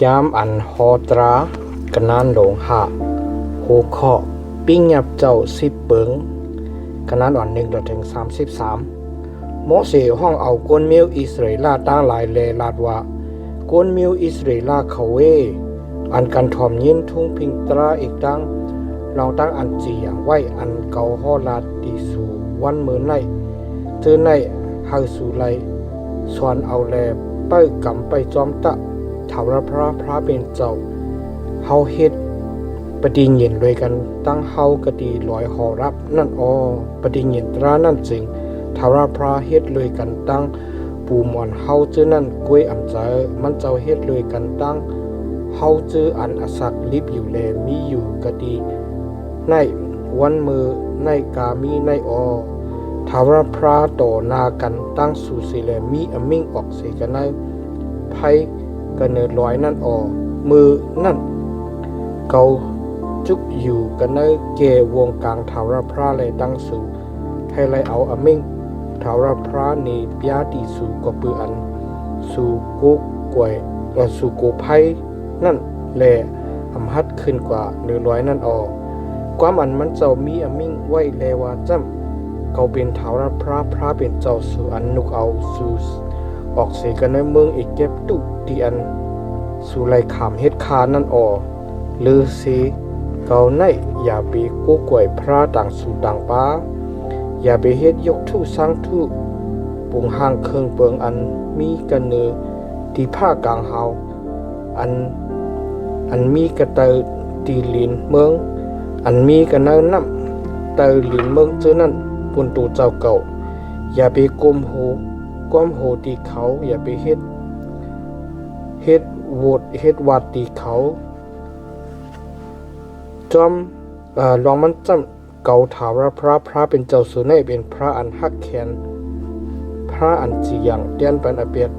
แก้มอันฮอตรากนานหลงหะโหเคาะปิ้งยับเจ้าสิบเบิงกนานอ่อน1-33โมเสห้องเอากวนมิวอิสราเอลตั้งหลายเลลาดว่ากวนมิวอิสราเอลเขาเวอันกันทอมยินทุ่งพิงตราอีกตั้งลองตั้งอันจีอย่างไว้อันเกาฮอลาดดีสู่วันเมื่อในเจอในหาสู่ไลสวนเอาแลเป้กำไปจอมตะถาวรพระเป็นเจ้าเฮาเฮ็ดปฏิญญนเลยกันตั้งเฮากะดีลอยหอรับนั่นปฏิญญนตรานั่นจริงถาวรพระเฮ็ดเลยกันตั้งปูหมอนเฮาเจอนั่นกล้วยอำใจมันเจ้าเฮ็ดเลยกันตั้งเฮาเจออันอสักลิบอยู่แลมีอยู่กะดีในวันมือในกามีในถาวรพระต่อนากันตั้งสู่สิแลมีอมิ่งออกเสกันในไผกะเนิดลอยนั่นมือนั่นเกาจุกอยู่กันในเกวงกลางถาวรพระเลยตั้งสู่ให้ไลเอาอมิ่งถาวรพระนี่ปยาดีสู่กปืออันสู่กุกกวยสู่โกไผนั่นแลอำหัดขึ้นกว่าเนื้อลอยนั่นความอันมันเจ้ามีอมิ่งไว้แลว่าจ้ำเขาเป็นถาวรพระเป็นเจ้าสู่อันนุกเอาสู่ออกเสกันในเมืองอีกเก็บตุดีอันสู่ไลขามเฮ็ดคานั่นหรือสิเกาในอย่าไปกู้กวยพระต่างสู่ต่างป้าอย่าไปเฮ็ดยกทุสร้างทุปุงห่างเครื่องเปิงอันมีกันเนือที่ผ้ากลางเฮาอันมีกระเตอตีลินเมืองอันมีกันเนินน้ำเตอลินเมืองเจอนั่นปุ่นตูเจ้าเก่าอย่าไปก้มโหตีเขาอย่าไปเฮ็ดโหวดเฮ็ดวัดตีเขาจอมลองมันจำเก่าถาวรพระเป็นเจ้าสุนัยเป็นพระอันฮักแขนพระอันจีอย่างเตียนเป็นอเปียด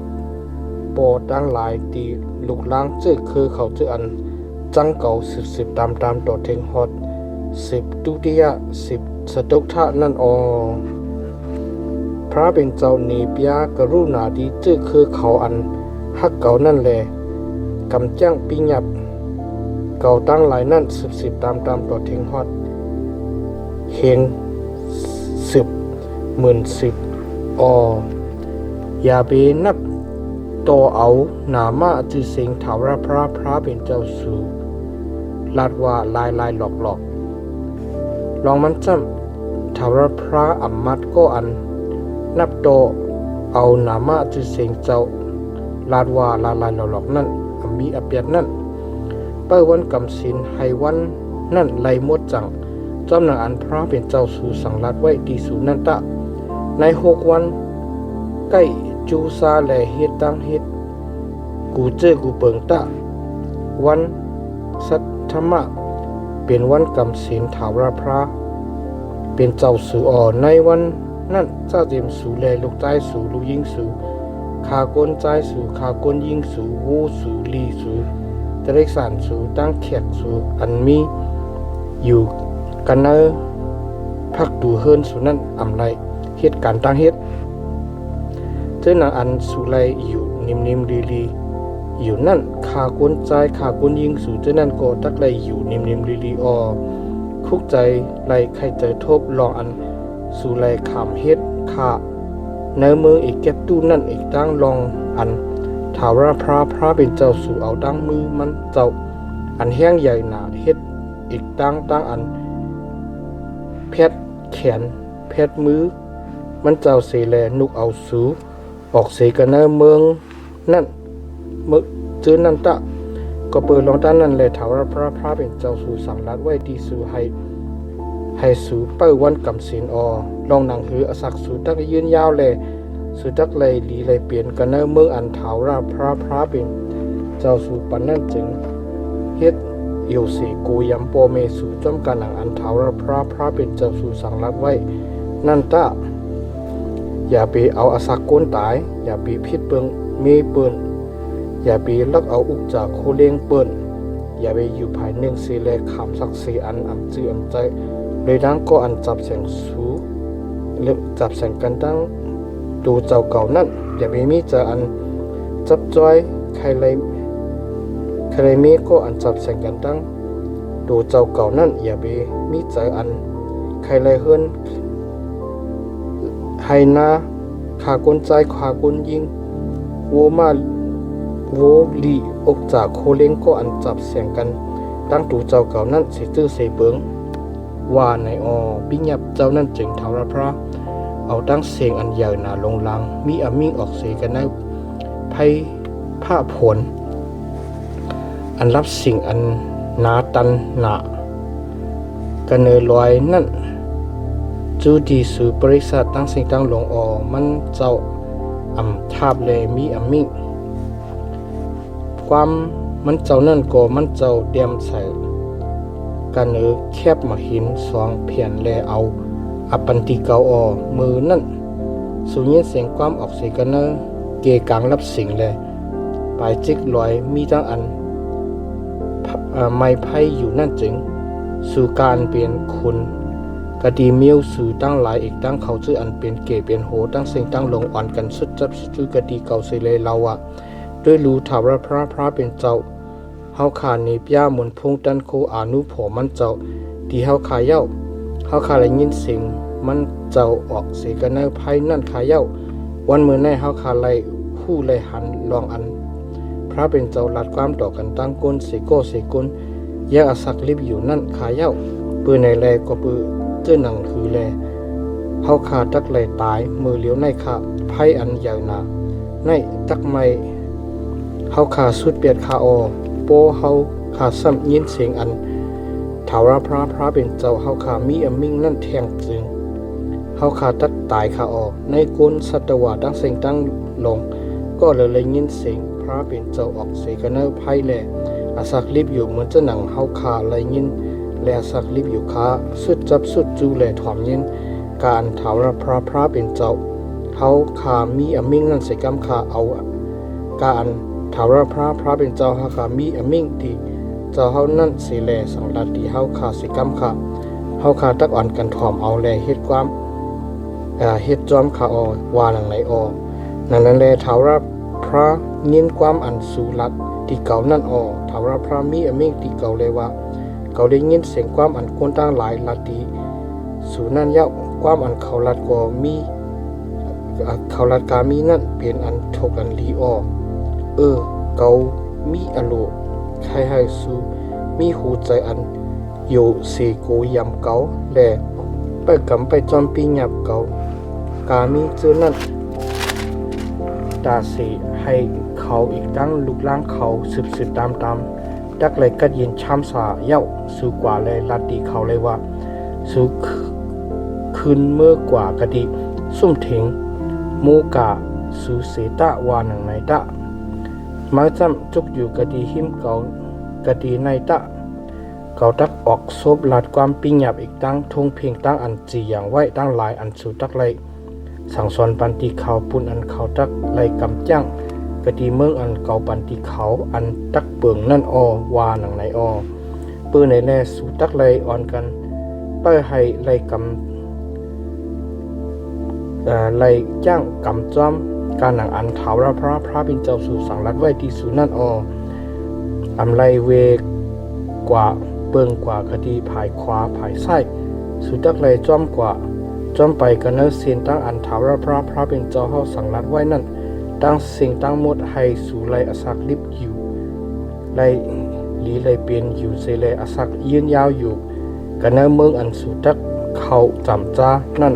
ปอตั้งหลายตีลูกล้างเจอคือเขาเจออันจังเก่าสิบตามต่อเทงฮอด10ตุติยะ10สตุกทะนั่นพระเป็นเจ้านีปยากรุณาดีเจอคือเขาอันฮักเก่านั่นแลกำจ้างปิญับเก่าตั้งหลายนั่นสิบตามต่อเทงฮอดเฮง10,000อย่าไปนับต่อเอาหนามาจือเสียงถาวรพระเป็นเจ้าสู่ลาดว่าลายหลอกลองมันจำถาวรพระอัมมัดก็อันนับต่อเอาหนามาจือเสียงเจ้าลาดว่าลายหลอกนั่นมีอเปียดนั่นเปิ้วันกำศีลให้วันนั่นไล่มดจังจำนางอันพระเป็นเจ้าสู่สังลัดไว้ดีสู่นั่นตะใน6วันใกล้จูซาแลเฮ็ดตั้งเฮ็ดกูเจอกูเปิงตะวันสัทธมะเป็นวันกำศีลถาวรพระเป็นเจ้าสู่ในวันนั่นเจ้าเจียมสู่แลลูกใจสู่ลูกยิงสู่ขากนใจสู่ขากนยิงสู่วูสู่ลีสู่ตะเรกสานสู่ตั้งแขกสู่อันมีอยู่กันเนอพักดูเฮิรนสู่นั่นอำไรเฮ็ดการตั้งเฮ็ดเจ้านางอันสู่ไลอยู่นิ่มๆลีๆอยู่นั่นขากนใจขากนยิงสู่เจ้านั่นก็ตักไลอยู่นิ่มๆลีๆคุกใจไลใครใจทบลองอันสู่ไลขามเฮ็ดขาในเมืองอีกแก็บตู้นั่นอีกตั้งลองอันถาวรพระเป็นเจ้าสู่เอาตั้งมือมันเจ้าอันแห้งใหญ่หนาเฮ็ดอีกตั้งอันเพชรแขนเพชรมือมันเจ้าเสแลนุกเอาสู่ออกเสกันในเมืองนั่นเมื่อเจอนั่นตะก็เปิดลองด้านนั้นแลถาวรพระเป็นเจ้าสู่สังลัดไว้ดีสู่ให้สู่เป้าวันกำศีลลองหนังหืออสักสู่ตักยืนยาวแลสู่ตักไลลีไลเปลี่ยนกันในเมืองอันถาวรพระเป็นเจ้าสู่ปันนั่นจึงเฮ็ดโยสีกูยำโปเมสู่จอมกันหนังอันถาวรพระเป็นเจ้าสู่สังลัดไว้นั่นตะอย่าไปเอาอสักโกนตายอย่าไปพิษเปิงเมเปิ้นอย่าไปลักเอาอุกจากโคเลี้ยงเปิ้นอย่าไปอยู่ภายหนึ่งเสแลขามสักเสอันอำจืออำใจเลยดังก็อันจับแสงสูหรือจับแสงกันตั้งดูเจ้าเก่านั่นอย่าไปมีเจออันจับจ้อยใครเลย รมีก็อันจับแสงกันตั้งดูเจ้าเก่านั่นอย่าไปมีใจอันใครเลยเฮือนให้นาขากุนใจขากุนยิงโวมาโวลีอกจากโคเล้งก็อันจับเสียงกันตั้งดูเจ้าเก่านั่นสิตื้อเสเบิงว่าในบิญญับเจ้านั่นจึงเทาระพระเอาตั้งเสียงอันใหญ่หนาลงลังมีอมิ่งออกเสกันในไพ่ผ้าผลอันรับสิ่งอันหนาตันหนากันเนลอยนั่นจูดีสู่บริษัทตั้งสิ่งตั้งหลงมันเจ้าทาบเลยมีอมิ่งความมันเจ้านั่นก็มันเจ้าเดียมใส่กันเนแคบมาหินสองเพียนแลเอาปันติเกามือนั่นสูญยินเสียงความออกเสียกันเนเกกลางรับสิ่งแลปลายจิกลอยมีตั้งอันไม่ไพ่อยู่นั่นจึงสู่การเปลี่ยนคุณกะดีเมียวสู่ตั้งหลายอีกตั้งเขาชื่ออันเป็นเกเป็นโหตั้งสิ่งตั้งลงอ่อนกันสุดจับสุดกะดีเก่าเสเลยเราด้วยรู้ถาวรพระเป็นเจ้าเฮาขาเนปยามนพงตันโคอานุโผมันเจ้าที่เฮาขาเย้าเฮาขาได้ยินเสียงมันเจ้าออกเสียกันในไพ่นั่นขาเย้าวันมื้อในเฮาขาไล่คู่ไล่หันลองอันพระเป็นเจ้าลัดความต่อกันตั้งก้นเสโกเสกุนแยกอสักลิบอยู่นั่นขาเย้าปืนในแลก็ปืนเจ้าหนังคือแลเฮาขาตักไหลตายมือเลี้ยวในขาไพ่อันยาวหนาในตักไม่เฮาขาสุดเปียดขาโปเฮาขาซ้ำยินเสียงอันถาวรพระเป็นเจ้าเฮาขามีอมิ่งนั่นแทงจึงเฮาขาตักตายขาในก้นสัตวะตั้งเสียงตั้งลงก็เลยยินเสียงพระเป็นเจ้าออกเสกันเนไพ่แลอาศักลิบอยู่เหมือนเจ้าหนังเฮาขาเลยยินแลสักลิบอยู่ขาสุดจับสุดจูแลถอมยินการถาวรพระเป็นเจ้าเฮาขามีอมิ่งนั่นใส่กำขาเอาการถาวรพระเป็นเจ้าเฮาขามีอมิ่งที่เจ้าเฮานั่นสิแลสังลัดที่เฮาขาใส่กำขาเฮาขาตักอ่อนกันถอมเอาแลเฮ็ดความเฮ็ดจอมขาว่าหนังไหนนั่นแลถาวรพระยินความอันสูลัดที่เก่านั่นถาวรพระมีอมิ่งที่เก่าเลยว่าเขาได้ยินเสียงความอันคนตั้งหลายลัดดีสู่นั่นเย้าความอันเขาลัดก็มีเขาลัดกามีนั่นเป็นอันทกอันลีเขามีอโลใครให้สู่มีหูใจอันอยู่เสโกยำเกาแลไปกำไปจอมปีหยับเกากามีเจอนั่นตาเสให้เขาอีกตั้งลูกล่างเขาสืบตามดักเลยกัดยินช้ำสาเย้าสู่กว่าเลยลัดดีเขาเลยว่าสู่คืนเมื่อกว่ากะดิซุ่มถิงโมกาสู่เสตะวาหนังในตะมาจำจุกอยู่กะดีหิมเกากะดีในตะเกาตักออกซบลัดความปิญญาบอีกตั้งทงเพียงตั้งอันจีอย่างไว้ตั้งหลายอันสู่ตักเลยสั่งสอนปันติเขาปุ่นอันเขาตักเลยกำจังกะดีเมืองอันเก่าปันติเขาอันตักเปิงนั่นวาหนังในปืนในแลสู่ตักเลยอ่อนกันเป้ให้เลยกำเลยจ้างกำจอมการหนังอันถาวรพระเป็นเจ้าสู่สังรัดไว้ที่สู่นั่นอำไลเวกว่าเปิงกว่าคดีภายขวาภายซ้ายสู่ตักเลยจอมกว่าจอมไปกันเนเสียนตั้งอันถาวรพระเป็นเจ้าเฮาสังรัดไว้นั่นตั้งสิ่งตั้งหมดให้สู่ไลอสักลิบอยู่ไลหลีไลเปลี่ยนอยู่เสไลอสักยืนยาวอยู่กันเนเมืองอันสู่ตักเขาจำจ้านั่น